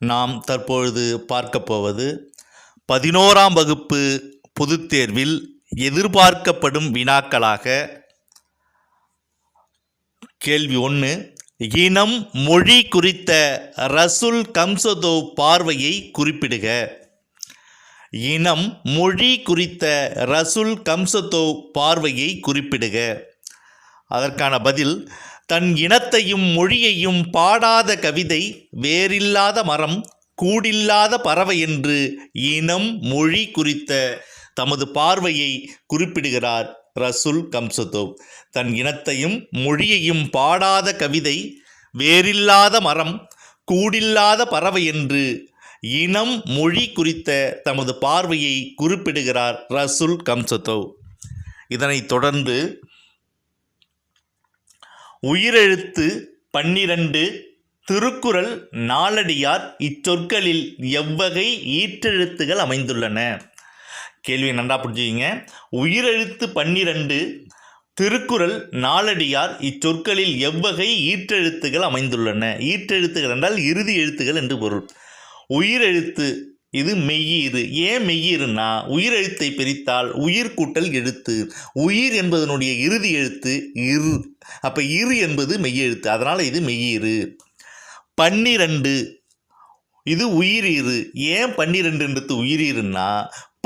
நாம் தற்பொழுது பார்க்க போவது 11ஆம் வகுப்பு பொதுத் தேர்வில் எதிர்பார்க்கப்படும் வினாக்களாக கேள்வி 1, இனம் மொழி குறித்த ரசூல் கம்ஸதோவ் பார்வையை குறிப்பிடுக. இனம் மொழி குறித்த ரசூல் கம்ஸதோவ் பார்வையை குறிப்பிடுக. அதற்கான பதில், தன் இனத்தையும் மொழியையும் பாடாத கவிதை, வேரில்லாத மரம், கூடில்லாத பறவை என்று இனம் மொழி குறித்த தமது பார்வையை குறிப்பிடுகிறார் ரசூல் கம்ஸதோவ். தன் இனத்தையும் மொழியையும் பாடாத கவிதை, வேரில்லாத மரம், கூடில்லாத பறவை என்று இனம் மொழி குறித்த தமது பார்வையை குறிப்பிடுகிறார் ரசூல் கம்ஸதோவ். இதனைத் தொடர்ந்து உயிரெழுத்து 12 திருக்குறள் நாலடியார் இச்சொற்களில் எவ்வகை ஈற்றெழுத்துகள் அமைந்துள்ளன? கேள்வியை நன்றா புரிஞ்சுக்கிங்க. உயிரெழுத்து 12 திருக்குறள் நாலடியார் இச்சொற்களில் எவ்வகை ஈற்றெழுத்துகள் அமைந்துள்ளன? ஈற்றெழுத்துகள் என்றால் இறுதி எழுத்துகள் என்று பொருள். உயிரெழுத்து இது மெய்யீறு. ஏன் மெய்யீறுனா, உயிரெழுத்தை பிரித்தால் உயிர் கூட்டல் எழுத்து. உயிர் என்பதனுடைய இறுதி எழுத்து இரு. அப்போ இரு என்பது மெய்யெழுத்து, அதனால் இது மெய்யீறு. 12 இது உயிரீறு. ஏன் 12 என்றது உயிரீறுன்னா,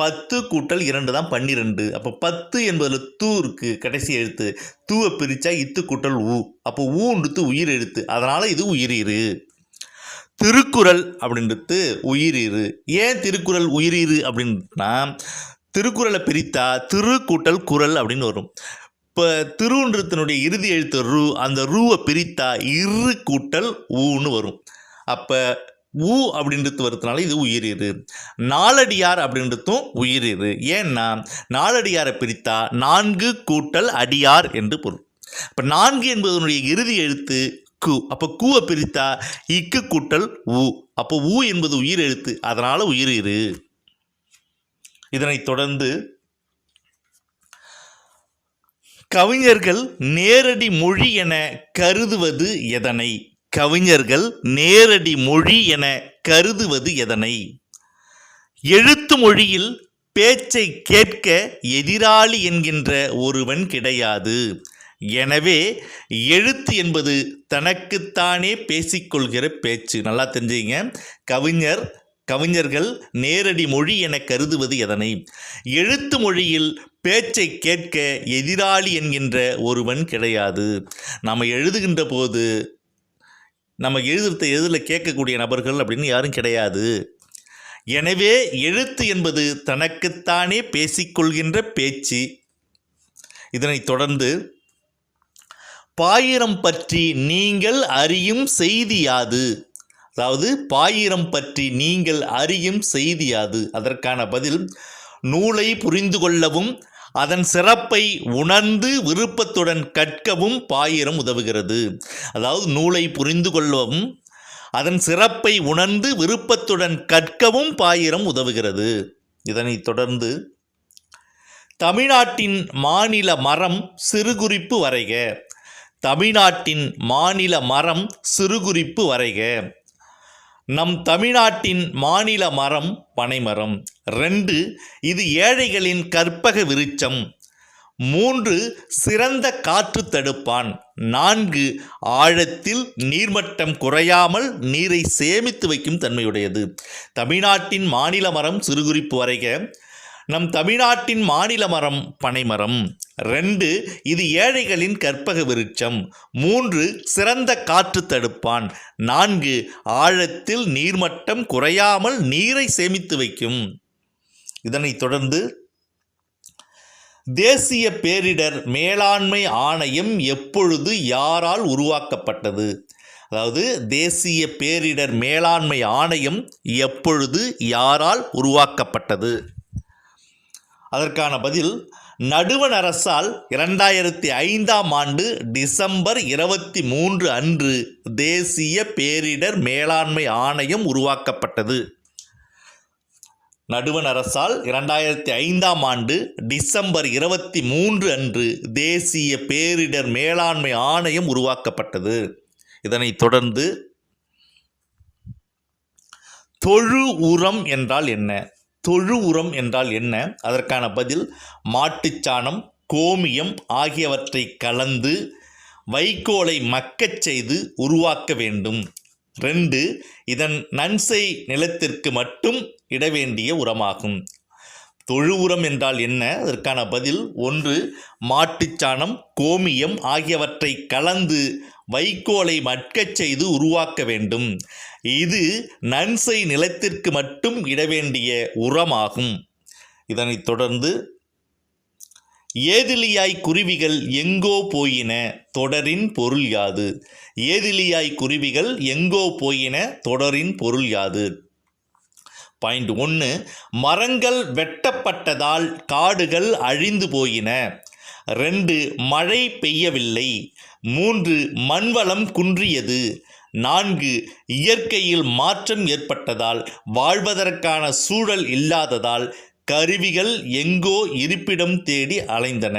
10 கூட்டல் 2 தான் 12. அப்போ 10 என்பதில் தூ இருக்குது, கடைசி எழுத்து. தூவை பிரித்தா இத்து கூட்டல் ஊ. அப்போ ஊன்றது உயிர் எழுத்து, அதனால் இது உயிரீறு. திருக்குறள் அப்படின்றது உயிரீறு. ஏன் திருக்குறள் உயிரீறு அப்படின்னா, திருக்குறளை பிரித்தா திரு கூட்டல் குறள் அப்படின்னு வரும். இப்போ திருன்றத்தினுடைய இறுதி எழுத்து ரூ, அந்த ரூவை பிரித்தா இரு கூட்டல் ஊன்னு வரும். அப்போ ஊ அப்படின்றது வருதுனால இது உயிரீறு. நாலடியார் அப்படின்றதும் உயிரீறு. ஏன்னா நாலடியாரை பிரித்தா 4 கூட்டல் அடியார் என்று பொருள். இப்போ 4 என்பதனுடைய இறுதி எழுத்து கு. அப்போ கூவை பிரித்தா இக்கு கூட்டல் ஊ. அப்போ ஊ என்பது உயிர் எழுத்து, அதனால் உயிரீறு. இதனைத் தொடர்ந்து கவிஞர்கள் நேரடி மொழி என கருதுவது எதனை? கவிஞர்கள் நேரடி மொழி என கருதுவது எதனை? எழுத்து மொழியில் பேச்சை கேட்க எதிராளி என்கின்ற ஒருவன் கிடையாது. எனவே எழுத்து என்பது தனக்குத்தானே பேசிக்கொள்கிற பேச்சு. நல்லா தெரிஞ்சுங்க. கவிஞர்கள் நேரடி மொழி என கருதுவது எதனை? எழுத்து மொழியில் பேச்சை கேட்க எதிராளி என்கின்ற ஒருவன் கிடையாது. நாம் எழுதுகின்ற போது நம்ம எழுதில் கேட்கக்கூடிய நபர்கள் அப்படின்னு யாரும் கிடையாது. எனவே எழுத்து என்பது தனக்குத்தானே பேசிக்கொள்கின்ற பேச்சு. இதனைத் தொடர்ந்து பாயிரம் பற்றி நீங்கள் அறியும் செய்தி யாது? அதாவது பாயிரம் பற்றி நீங்கள் அறியும் செய்தி யாது? அதற்கான பதில், நூலை புரிந்து கொள்ளவும் அதன் சிறப்பை உணர்ந்து விருப்பத்துடன் கற்கவும் பாயிரம் உதவுகிறது. அதாவது நூலை புரிந்து கொள்ளவும் அதன் சிறப்பை உணர்ந்து விருப்பத்துடன் கற்கவும் பாயிரம் உதவுகிறது. இதனைத் தொடர்ந்து தமிழ்நாட்டின் மாநில மரம் சிறுகுறிப்பு வரைக. தமிழ்நாட்டின் மாநில மரம் சிறுகுறிப்பு வரைக. நம் தமிழ்நாட்டின் மாநில மரம் பனைமரம். 2 இது ஏழைகளின் கற்பக விருட்சம். 3 சிறந்த காற்று தடுப்பான். 4 ஆழத்தில் நீர்மட்டம் குறையாமல் நீரை சேமித்து வைக்கும் தன்மையுடையது. தமிழ்நாட்டின் மாநில மரம் சிறுகுறிப்பு வரைக. நம் தமிழ்நாட்டின் மாநில மரம் பனைமரம். 2 இது ஏழைகளின் கற்பக விருட்சம். 3 சிறந்த காற்று தடுப்பான். 4 ஆழத்தில் நீர்மட்டம் குறையாமல் நீரை சேமித்து வைக்கும். இதனைத் தொடர்ந்து தேசிய பேரிடர் மேலாண்மை ஆணையம் எப்பொழுது யாரால் உருவாக்கப்பட்டது? அதாவது தேசிய பேரிடர் மேலாண்மை ஆணையம் எப்பொழுது யாரால் உருவாக்கப்பட்டது? அதற்கான பதில், நடுவண் அரசால் 2005ஆம் ஆண்டு டிசம்பர் 23 அன்று தேசிய பேரிடர் மேலாண்மை ஆணையம் உருவாக்கப்பட்டது. நடுவண் அரசால் 2005ஆம் ஆண்டு டிசம்பர் 23 அன்று தேசிய பேரிடர் மேலாண்மை ஆணையம் உருவாக்கப்பட்டது. இதனைத் தொடர்ந்து தொழு உரம் என்றால் என்ன? தொழு உரம் என்றால் என்ன? அதற்கான பதில் மாட்டுச்சாணம், கோமியம் ஆகியவற்றை கலந்து வைக்கோலை மக்கச் செய்து உருவாக்க வேண்டும். 2. இதன் நன்சை நிலத்திற்கு மட்டும் இட வேண்டிய உரமாகும். தொழு உரம் என்றால் என்ன? அதற்கான பதில் 1. மாட்டுச்சாணம், கோமியம் ஆகியவற்றை கலந்து வைக்கோலை மக்கச் செய்து உருவாக்க வேண்டும். இது நன்சை நிலத்திற்கு மட்டும் இட வேண்டிய உரமாகும். இதனைத் தொடர்ந்து ஏதிலியாய் குருவிகள் எங்கோ போயின தொடரின் பொருள் யாது? ஏதிலியாய் குருவிகள் எங்கோ போயின தொடரின் பொருள் யாது? பாயிண்ட் 1. மரங்கள் வெட்டப்பட்டதால் காடுகள் அழிந்து போயின. 2. மழை பெய்யவில்லை. 3. மண்வளம் குன்றியது. 4. இயற்கையில் மாற்றம் ஏற்பட்டதால் வாழ்வதற்கான சூழல் இல்லாததால் கருவிகள் எங்கோ இருப்பிடம் தேடி அலைந்தன.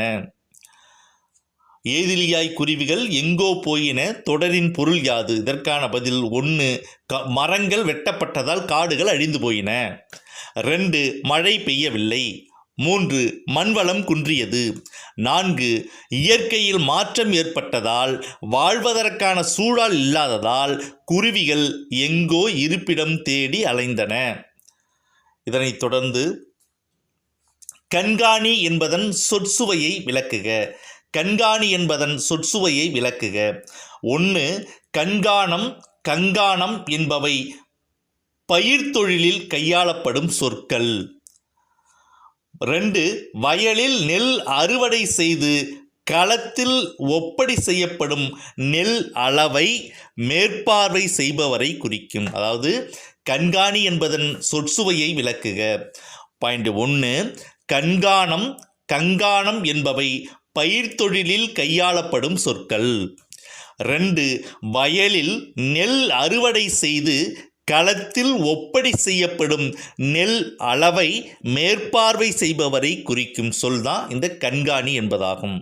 ஏதிலியாய் குருவிகள் எங்கோ போயின தொடரின் பொருள் யாது? இதற்கான பதில் 1. மரங்கள் வெட்டப்பட்டதால் காடுகள் அழிந்து போயின. 2. மழை பெய்யவில்லை. 3. மண்வளம் குன்றியது. 4. இயற்கையில் மாற்றம் ஏற்பட்டதால் வாழ்வதற்கான சூழல் இல்லாததால் குருவிகள் எங்கோ இருப்பிடம் தேடி அலைந்தன. இதனைத் தொடர்ந்து கண்காணி என்பதன் சொற்சுவையை விளக்குக. கண்காணி என்பதன் சொற்சுவையை விளக்குக. 1. கண்காணம், கங்காணம் என்பவை பயிர்த்தொழிலில் கையாளப்படும் சொற்கள். 2. வயலில் நெல் அறுவடை செய்து களத்தில் ஒப்படை செய்யப்படும் நெல் அளவை மேற்பார்வை செய்பவரை குறிக்கும். அதாவது கண்காணி என்பதன் சொற்சுவையை விளக்குக. பாயிண்ட் 1. கண்காணம், கங்காணம் என்பவை பயிர்த்தொழிலில் கையாளப்படும் சொற்கள். 2. வயலில் நெல் அறுவடை செய்து களத்தில் ஒப்படை செய்யப்படும் நெல் அளவை மேற்பார்வை செய்பவரை குறிக்கும் சொல் தான் இந்த கண்காணி என்பதாகும்.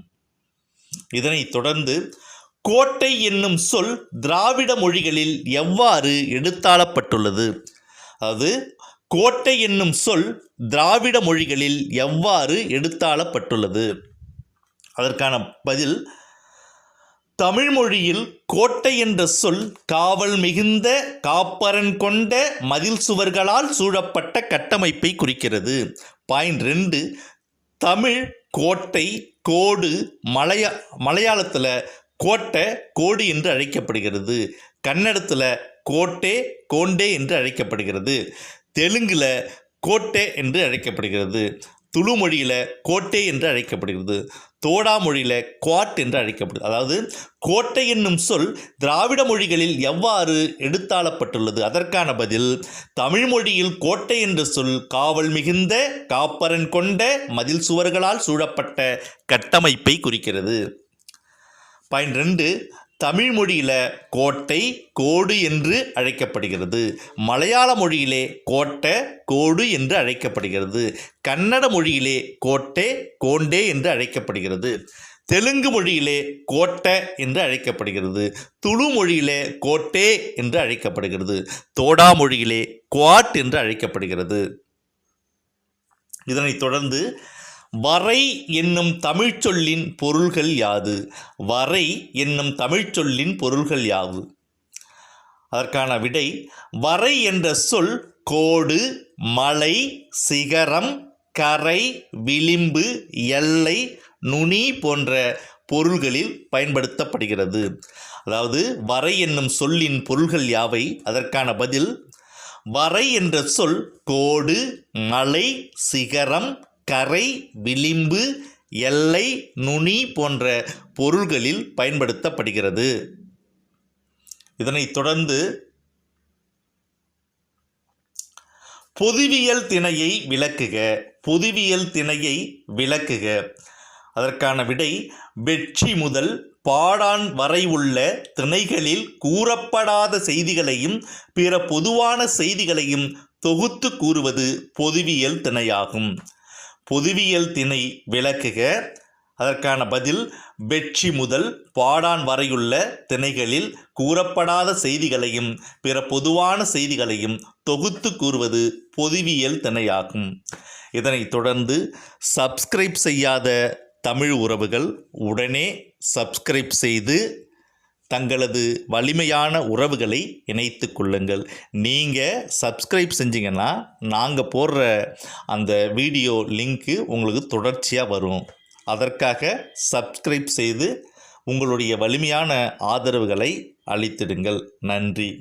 இதனைத் தொடர்ந்து கோட்டை என்னும் சொல் திராவிட மொழிகளில் எவ்வாறு எடுத்தாளப்பட்டுள்ளது? அதாவது கோட்டை என்னும் சொல் திராவிட மொழிகளில் எவ்வாறு எடுத்தாளப்பட்டுள்ளது? அதற்கான பதில் தமிழ் மொழியில் கோட்டை என்ற சொல் காவல் மிகுந்த காப்பரன் கொண்ட மதில் சுவர்களால் சூழப்பட்ட கட்டமைப்பை குறிக்கிறது. பாயிண்ட் 2. தமிழ் கோட்டை, கோடு மலையாளத்தில் கோட்டை, கோடு என்று அழைக்கப்படுகிறது. கன்னடத்தில் கோட்டே, கோண்டே என்று அழைக்கப்படுகிறது. தெலுங்கில் கோட்டே என்று அழைக்கப்படுகிறது. துளு மொழியில் கோட்டே என்று அழைக்கப்படுகிறது. தோடா மொழியில் குவாட் என்று அழைக்கப்படுகிறது. அதாவது கோட்டை என்னும் சொல் திராவிட மொழிகளில் எவ்வாறு எடுத்தாளப்பட்டுள்ளது? அதற்கான பதில் தமிழ் மொழியில் கோட்டை என்ற சொல் காவல் மிகுந்த காப்பரன் கொண்ட மதில் சுவர்களால் சூழப்பட்ட கட்டமைப்பை குறிக்கிறது. பாயிண்ட் 2. தமிழ் மொழியில் கோட்டை, கோடு என்று அழைக்கப்படுகிறது. மலையாள மொழியிலே கோட்டை, கோடு என்று அழைக்கப்படுகிறது. கன்னட மொழியிலே கோட்டே, கோண்டே என்று அழைக்கப்படுகிறது. தெலுங்கு மொழியிலே கோட்டை என்று அழைக்கப்படுகிறது. துளு மொழியிலே கோட்டே என்று அழைக்கப்படுகிறது. தோடா மொழியிலே குவாட் என்று அழைக்கப்படுகிறது. இதனைத் தொடர்ந்து வரை என்னும் தமிழ்ச்சொல்லின் பொருள்கள் யாது? வரை என்னும் தமிழ்ச்சொல்லின் பொருள்கள் யாது? அதற்கான விடை வரை என்ற சொல் கோடு, மலை, சிகரம், கரை, விளிம்பு, எல்லை, நுனி போன்ற பொருள்களில் பயன்படுத்தப்படுகிறது. அதாவது வரை என்னும் சொல்லின் பொருள்கள் யாவை? அதற்கான பதில் வரை என்ற சொல் கோடு, மலை, சிகரம், கரை, விளிம்பு, எல்லை, நுனி போன்ற பொருள்களில் பயன்படுத்தப்படுகிறது. இதனைத் தொடர்ந்து பொதுவியல் திணையை விளக்குக. பொதுவியல் திணையை விளக்குக. அதற்கான விடை வெற்றி முதல் பாடான் வரை உள்ள திணைகளில் கூறப்படாத செய்திகளையும் பிற பொதுவான செய்திகளையும் தொகுத்து கூறுவது பொதுவியல் திணையாகும். பொதுவியல் திணை விளக்குக. அதற்கான பதில் வெற்றி முதல் பாடான் வரையுள்ள திணைகளில் கூறப்படாத செய்திகளையும் பிற பொதுவான செய்திகளையும் தொகுத்து கூறுவது பொதுவியல் திணையாகும். இதனைத் தொடர்ந்து சப்ஸ்கிரைப் செய்யாத தமிழ் உறவுகள் உடனே சப்ஸ்கிரைப் செய்து தங்களது வலிமையான உறவுகளை இணைத்து கொள்ளுங்கள். நீங்கள் சப்ஸ்கிரைப் செஞ்சீங்கன்னா நாங்கள் போடுற அந்த வீடியோ லிங்க்கு உங்களுக்கு தொடர்ச்சியாக வரும். அதற்காக சப்ஸ்கிரைப் செய்து உங்களுடைய வலிமையான ஆதரவுகளை அளித்திடுங்கள். நன்றி.